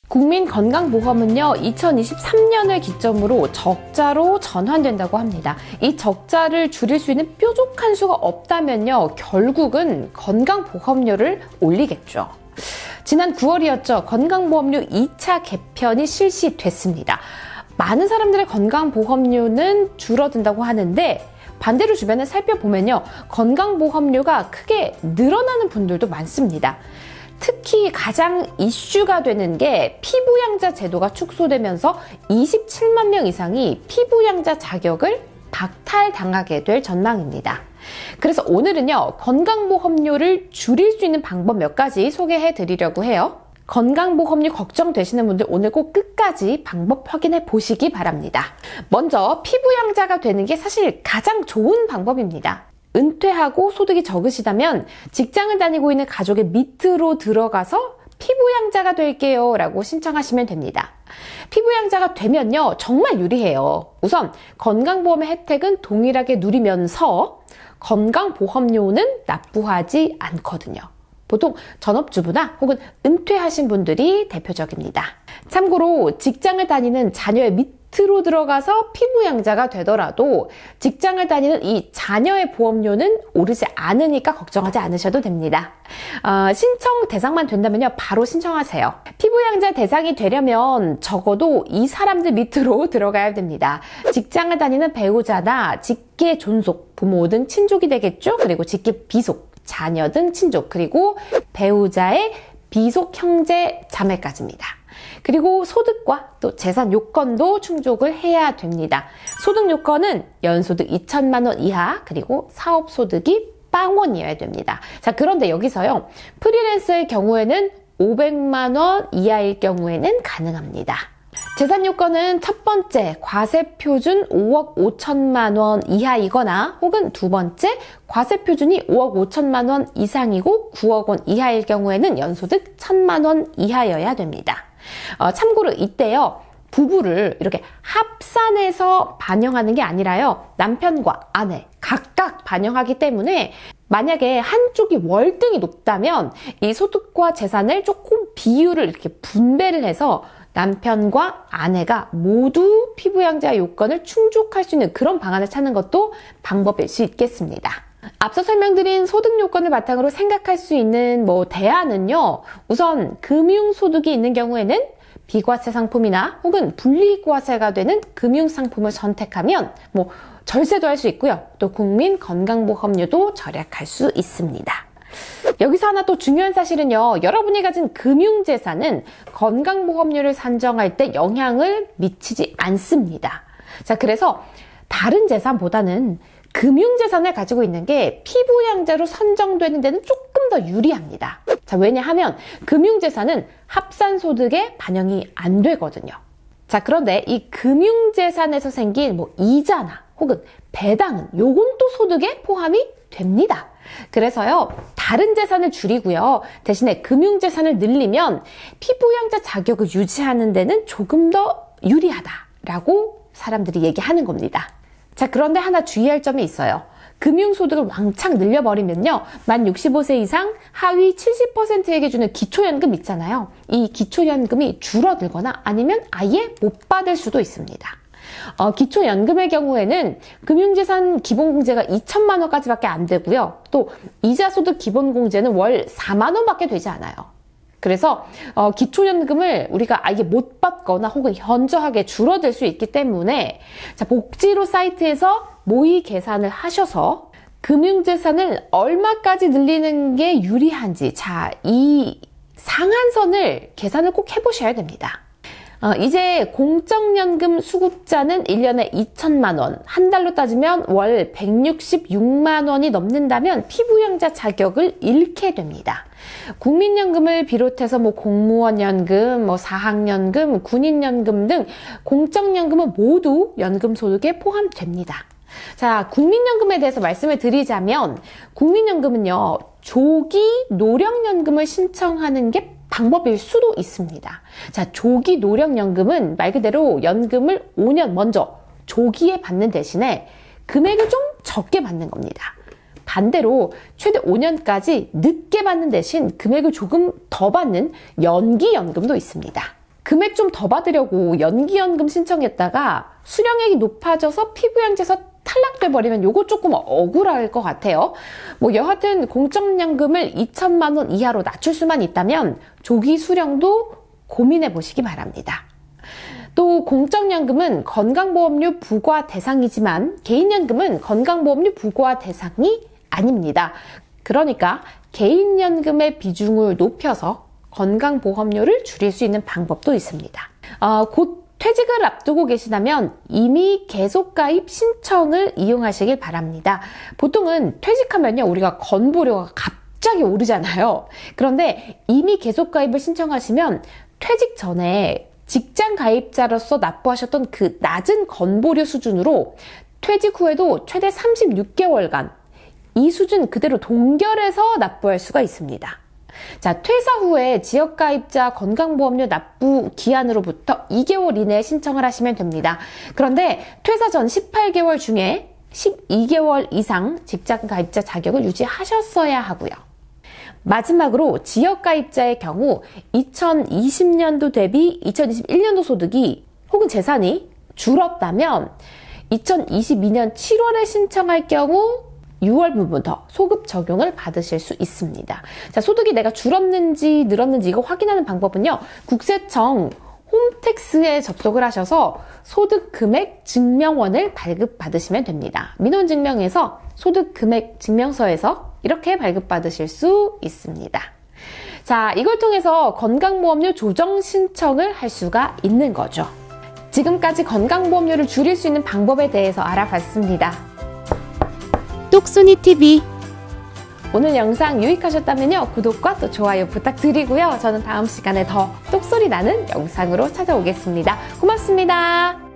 국민건강보험은요, 2023년을 기점으로 적자로 전환된다고 합니다. 이 적자를 줄일 수 있는 뾰족한 수가 없다면요, 결국은 건강보험료를 올리겠죠. 지난 9월이었죠. 건강보험료 2차 개편이 실시됐습니다. 많은 사람들의 건강보험료는 줄어든다고 하는데 반대로 주변에 살펴보면요, 건강보험료가 크게 늘어나는 분들도 많습니다. 특히 가장 이슈가 되는 게 피부양자 제도가 축소되면서 27만 명 이상이 피부양자 자격을 박탈당하게 될 전망입니다. 그래서 오늘은요, 건강보험료를 줄일 수 있는 방법 몇 가지 소개해 드리려고 해요. 건강보험료 걱정되시는 분들 오늘 꼭 끝까지 방법 확인해 보시기 바랍니다. 먼저 피부양자가 되는 게 사실 가장 좋은 방법입니다. 은퇴하고 소득이 적으시다면 직장을 다니고 있는 가족의 밑으로 들어가서 피부양자가 될게요 라고 신청하시면 됩니다. 피부양자가 되면요, 정말 유리해요. 우선 건강보험의 혜택은 동일하게 누리면서 건강보험료는 납부하지 않거든요. 보통 전업주부나 혹은 은퇴하신 분들이 대표적입니다. 참고로 직장을 다니는 자녀의 밑으로 들어가서 피부양자가 되더라도 직장을 다니는 이 자녀의 보험료는 오르지 않으니까 걱정하지 않으셔도 됩니다. 신청 대상만 된다면요, 바로 신청하세요. 피부양자 대상이 되려면 적어도 이 사람들 밑으로 들어가야 됩니다. 직장을 다니는 배우자나 직계 존속, 부모 등 친족이 되겠죠? 그리고 직계 비속, 자녀 등 친족, 그리고 배우자의 비속 형제 자매까지입니다. 그리고 소득과 또 재산 요건도 충족을 해야 됩니다. 소득 요건은 연소득 2천만 원 이하, 그리고 사업소득이 빵원이어야 됩니다. 자, 그런데 여기서요, 프리랜서의 경우에는 500만 원 이하일 경우에는 가능합니다. 재산 요건은 첫 번째, 과세표준 5억 5천만 원 이하이거나 혹은 두 번째, 과세표준이 5억 5천만 원 이상이고 9억 원 이하일 경우에는 연소득 1천만 원 이하여야 됩니다. 참고로 이때요, 부부를 이렇게 합산해서 반영하는 게 아니라요, 남편과 아내 각각 반영하기 때문에 만약에 한쪽이 월등히 높다면 이 소득과 재산을 조금 비율을 이렇게 분배를 해서 남편과 아내가 모두 피부양자 요건을 충족할 수 있는 그런 방안을 찾는 것도 방법일 수 있겠습니다. 앞서 설명드린 소득 요건을 바탕으로 생각할 수 있는 대안은요, 우선 금융소득이 있는 경우에는 비과세 상품이나 혹은 분리과세가 되는 금융상품을 선택하면 절세도 할 수 있고요, 또 국민건강보험료도 절약할 수 있습니다. 여기서 하나 또 중요한 사실은요, 여러분이 가진 금융재산은 건강보험료를 산정할 때 영향을 미치지 않습니다. 자, 그래서 다른 재산보다는 금융재산을 가지고 있는 게 피부양자로 선정되는 데는 조금 더 유리합니다. 자, 왜냐하면 금융재산은 합산소득에 반영이 안 되거든요. 자, 그런데 이 금융재산에서 생긴 이자나 혹은 배당은 요건 또 소득에 포함이 됩니다. 그래서요, 다른 재산을 줄이고요, 대신에 금융재산을 늘리면 피부양자 자격을 유지하는 데는 조금 더 유리하다라고 사람들이 얘기하는 겁니다. 자, 그런데 하나 주의할 점이 있어요. 금융소득을 왕창 늘려버리면요, 만 65세 이상 하위 70%에게 주는 기초연금 있잖아요. 이 기초연금이 줄어들거나 아니면 아예 못 받을 수도 있습니다. 기초연금의 경우에는 금융재산 기본공제가 2천만 원까지밖에 안 되고요. 또 이자소득 기본공제는 월 4만 원밖에 되지 않아요. 그래서 기초연금을 우리가 아예 못 받거나 혹은 현저하게 줄어들 수 있기 때문에, 자, 복지로 사이트에서 모의 계산을 하셔서 금융재산을 얼마까지 늘리는 게 유리한지, 자, 이 상한선을 계산을 꼭 해보셔야 됩니다. 이제 공적연금 수급자는 1년에 2천만 원, 한 달로 따지면 월 166만 원이 넘는다면 피부양자 자격을 잃게 됩니다. 국민연금을 비롯해서 공무원연금, 사학연금, 군인연금 등 공적연금은 모두 연금소득에 포함됩니다. 자, 국민연금에 대해서 말씀을 드리자면, 국민연금은요, 조기 노령연금을 신청하는 게 방법일 수도 있습니다. 자, 조기 노령연금은 말 그대로 연금을 5년 먼저 조기에 받는 대신에 금액을 좀 적게 받는 겁니다. 반대로 최대 5년까지 늦게 받는 대신 금액을 조금 더 받는 연기연금도 있습니다. 금액 좀 더 받으려고 연기연금 신청했다가 수령액이 높아져서 피부양재에서 탈락돼 버리면 요거 조금 억울할 것 같아요. 뭐 여하튼 공적연금을 2천만 원 이하로 낮출 수만 있다면 조기 수령도 고민해 보시기 바랍니다. 또 공적연금은 건강보험료 부과 대상이지만 개인연금은 건강보험료 부과 대상이 아닙니다. 그러니까 개인연금의 비중을 높여서 건강보험료를 줄일 수 있는 방법도 있습니다. 곧 퇴직을 앞두고 계시다면 이미 계속가입 신청을 이용하시길 바랍니다. 보통은 퇴직하면요, 우리가 건보료가 갑자기 오르잖아요. 그런데 이미 계속가입을 신청하시면 퇴직 전에 직장 가입자로서 납부하셨던 그 낮은 건보료 수준으로 퇴직 후에도 최대 36개월간 이 수준 그대로 동결해서 납부할 수가 있습니다. 자, 퇴사 후에 지역가입자 건강보험료 납부 기한으로부터 2개월 이내에 신청을 하시면 됩니다. 그런데 퇴사 전 18개월 중에 12개월 이상 직장가입자 자격을 유지하셨어야 하고요. 마지막으로 지역가입자의 경우 2020년도 대비 2021년도 소득이 혹은 재산이 줄었다면 2022년 7월에 신청할 경우 6월 부분부터 소급 적용을 받으실 수 있습니다. 자, 소득이 내가 줄었는지 늘었는지 이거 확인하는 방법은요, 국세청 홈택스에 접속을 하셔서 소득 금액 증명원을 발급받으시면 됩니다. 민원증명에서 소득 금액 증명서에서 이렇게 발급받으실 수 있습니다. 자, 이걸 통해서 건강보험료 조정 신청을 할 수가 있는 거죠. 지금까지 건강보험료를 줄일 수 있는 방법에 대해서 알아봤습니다. 똑순이TV, 오늘 영상 유익하셨다면요, 구독과 또 좋아요 부탁드리고요. 저는 다음 시간에 더 똑소리 나는 영상으로 찾아오겠습니다. 고맙습니다.